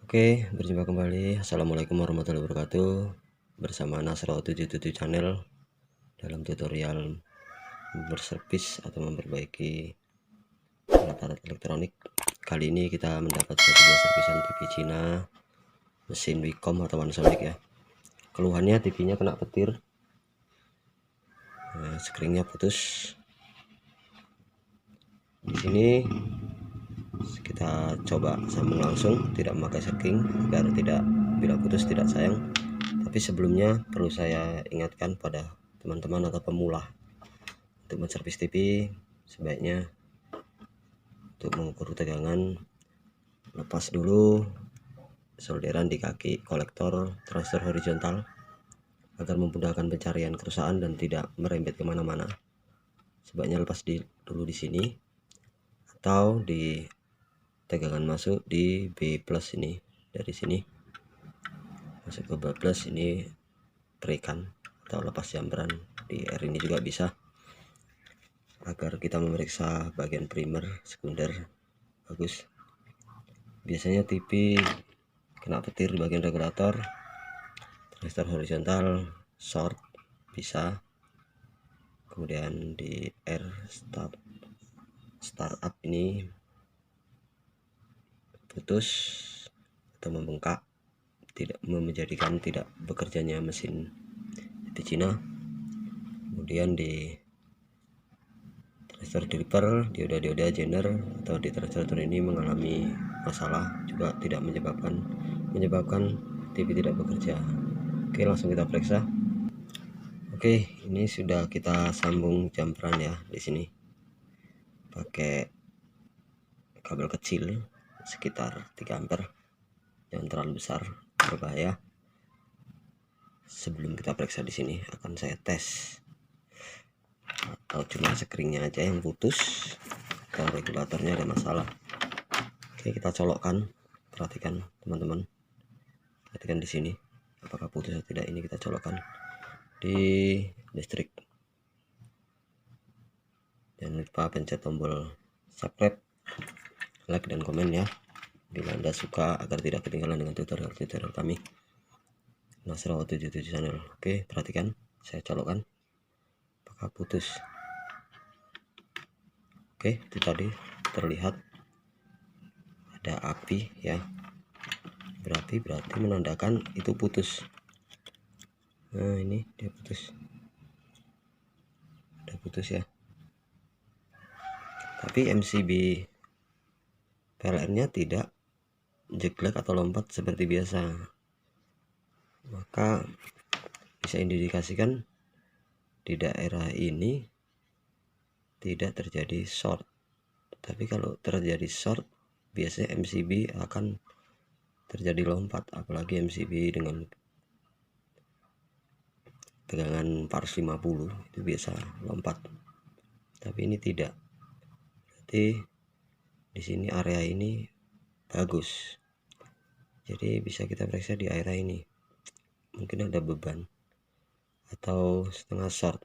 Oke, berjumpa kembali. Assalamualaikum warahmatullahi wabarakatuh. Bersama Nasro77 channel dalam tutorial berservis atau memperbaiki alat-alat elektronik. Kali ini kita mendapat satu buah servisan TV Cina, mesin Wicom atau Panasonic ya. Keluhannya TV-nya kena petir, screen-nya putus. Di sini kita coba sambung langsung, tidak memakai string agar bila putus tidak sayang. Tapi sebelumnya perlu saya ingatkan pada teman-teman atau pemula, untuk menservis TV sebaiknya untuk mengukur tegangan, lepas dulu solderan di kaki kolektor transistor horizontal agar memudahkan pencarian kerusakan dan tidak merembet kemana-mana. Sebaiknya lepas dulu di sini, atau di tegangan masuk di B+ ini, dari sini masuk ke B+ ini terikan atau lepas jambaran di R ini juga bisa, agar kita memeriksa bagian primer, sekunder bagus. Biasanya TV kena petir di bagian regulator, transistor horizontal short bisa, kemudian di R startup ini putus atau membengkak, menjadikan tidak bekerjanya mesin TV Cina. Kemudian di transistor driver, dioda zener atau di transistor ini mengalami masalah juga, tidak menyebabkan TV tidak bekerja. Oke, langsung kita periksa. Oke, ini sudah kita sambung jamperan ya. Di sini pakai kabel kecil sekitar 3 ampere, jangan terlalu besar, berbahaya. Sebelum kita periksa di sini akan saya tes atau cuma screen-nya aja yang putus atau regulatornya ada masalah. Oke, kita colokkan. Perhatikan teman-teman, perhatikan di sini apakah putus atau tidak. Ini kita colokkan di listrik. Jangan lupa pencet tombol subscribe, like dan komen ya bila Anda suka, agar tidak ketinggalan dengan tutorial-tutorial kami Nasro77 channel. Oke, perhatikan saya colokkan apakah putus. Oke, itu tadi terlihat ada api ya, berarti menandakan itu putus. Nah, ini dia putus, udah putus ya. Tapi MCB PLN-nya tidak jeglek atau lompat seperti biasa, maka bisa indikasikan di daerah ini tidak terjadi short. Tapi kalau terjadi short, biasanya MCB akan terjadi lompat, apalagi MCB dengan tegangan 450 itu biasa lompat, tapi ini tidak. Berarti di sini area ini bagus, jadi bisa kita periksa di area ini. Mungkin ada beban atau setengah short.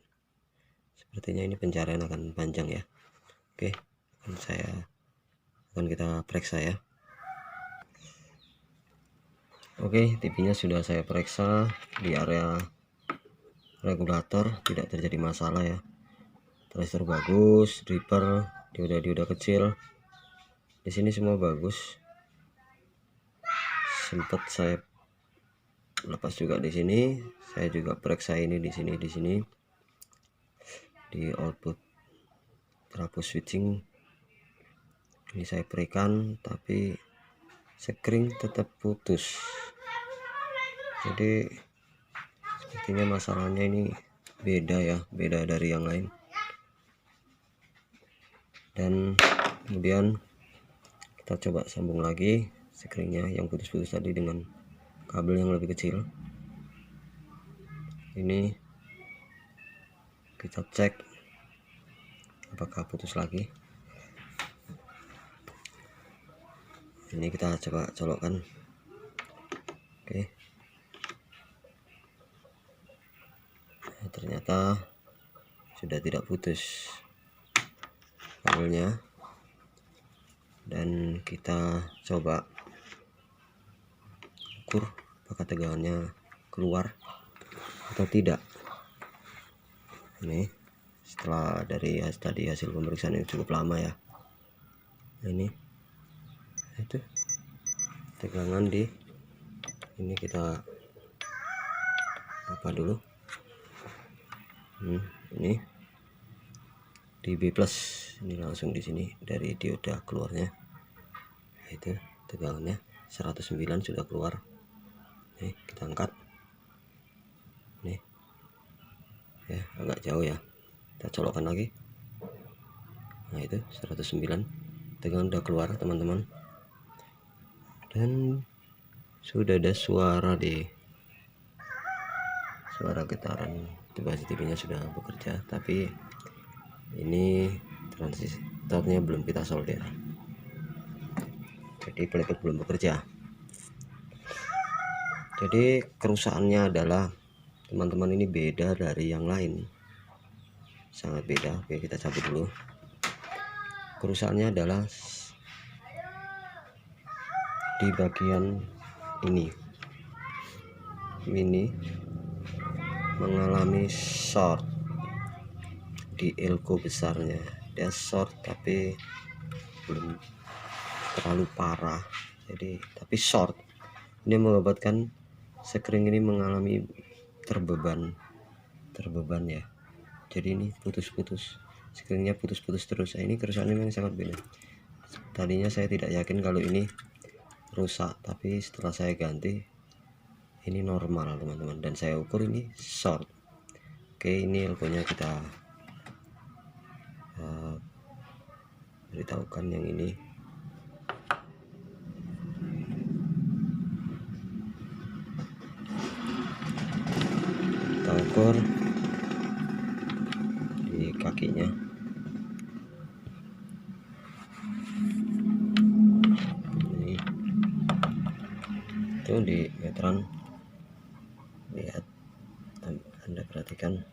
Sepertinya ini pencarian akan panjang ya. Oke, akan kita periksa ya. Oke, TV-nya sudah saya periksa. Di area regulator tidak terjadi masalah ya. Transistor bagus, driver, dioda kecil. Di sini semua bagus. Sempat saya lepas juga di sini. Saya juga periksa ini di sini. Di output trafo switching ini saya berikan, tapi screen tetap putus. Jadi sepertinya masalahnya ini beda dari yang lain. Dan kemudian kita coba sambung lagi screen-nya yang putus-putus tadi dengan kabel yang lebih kecil. Ini kita cek apakah putus lagi. Ini kita coba colokkan. Oke, nah, ternyata sudah tidak putus kabelnya. Dan kita coba ukur apakah tegangannya keluar atau tidak. Ini setelah dari tadi hasil pemeriksaan yang cukup lama ya. Ini itu tegangan di ini, kita apa dulu, ini di B+, ini langsung di sini dari dioda keluarnya, itu tegangannya 109 sudah keluar. Nih kita angkat, nih ya agak jauh ya, kita colokkan lagi. Nah itu 109 tegangan udah keluar teman-teman, dan sudah ada suara getaran CCTV nya sudah bekerja, tapi ini transistornya belum kita solder, jadi playback belum bekerja. Jadi kerusakannya adalah teman-teman ini beda dari yang lain, sangat beda. Oke, kita cabut dulu. Kerusakannya adalah di bagian ini mengalami short di elko besarnya. Dia short tapi belum terlalu parah, jadi tapi short. Ini mengakibatkan sekring ini mengalami terbeban ya. Jadi ini putus-putus, sekringnya putus-putus terus. Nah, ini kerusakan memang sangat beda. Tadinya saya tidak yakin kalau ini rusak, tapi setelah saya ganti ini normal teman-teman, dan saya ukur ini short. Oke, ini elkonya kita beritahukan yang ini. Kita ukur di kakinya. Ini itu di meteran, lihat, Anda perhatikan.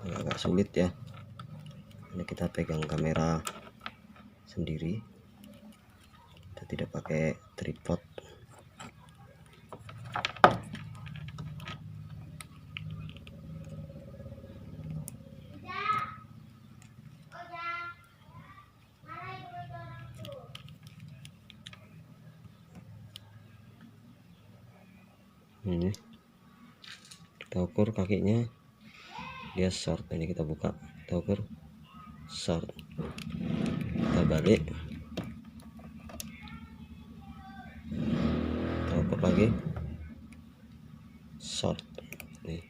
Agak sulit ya, ini kita pegang kamera sendiri, kita tidak pakai tripod. Ini kita ukur kakinya, dia short. Ini kita buka, kita ukur short, kita balik, kita ukur lagi short. Nih,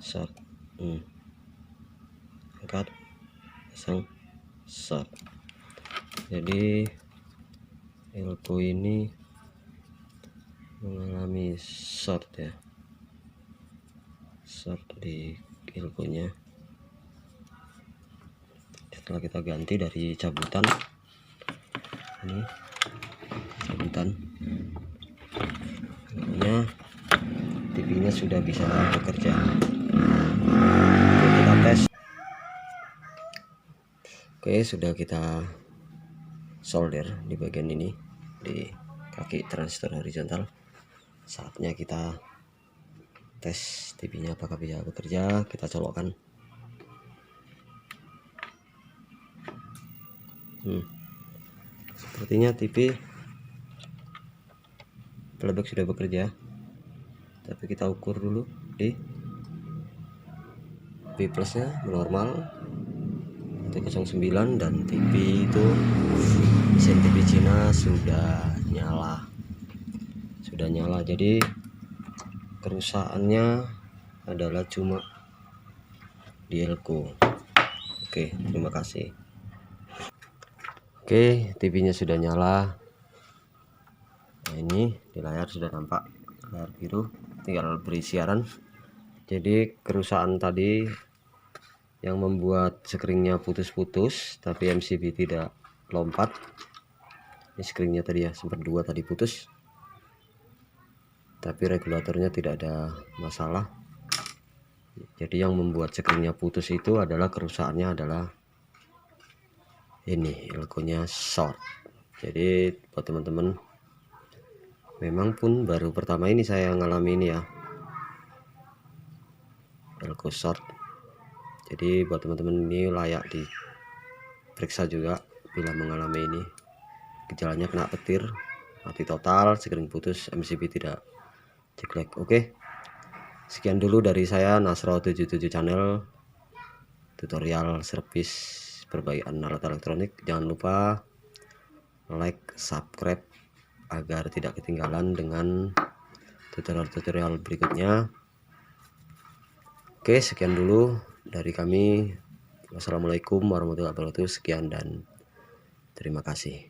short, angkat, pasang, short. Jadi elko ini mengalami short ya, short di elkonya. Setelah kita ganti dari cabutan, ini cabutan elkonya, TV-nya sudah bisa bekerja. Oke, kita tes. Oke, sudah kita solder di bagian ini, di kaki transistor horizontal. Saatnya kita tes TV-nya apakah bisa bekerja. Kita colokkan. Sepertinya TV playback sudah bekerja, tapi kita ukur dulu di B+ nya normal 109, dan TV itu mesin TV Cina sudah nyala. Jadi kerusakannya adalah cuma di elko. Oke, terima kasih. Oke, TV-nya sudah nyala. Nah, ini di layar sudah nampak layar biru, tinggal beri siaran. Jadi kerusakan tadi yang membuat sekringnya putus-putus, tapi MCB tidak lompat. Ini sekringnya tadi ya, sempat 2 tadi putus, tapi regulatornya tidak ada masalah. Jadi yang membuat sekringnya putus itu adalah kerusakannya adalah ini elkonya short. Jadi buat teman-teman, memang pun baru pertama ini saya ngalami ini ya, elko short. Jadi buat teman-teman ini layak diperiksa juga bila mengalami ini. Gejalanya kena petir, mati total, sekring putus, MCB tidak ceklek. Oke, sekian dulu dari saya, Nasro77 channel, tutorial servis perbaikan alat elektronik. Jangan lupa like, subscribe agar tidak ketinggalan dengan tutorial-tutorial berikutnya. Oke, sekian dulu dari kami. Wassalamualaikum warahmatullahi wabarakatuh. Sekian dan terima kasih.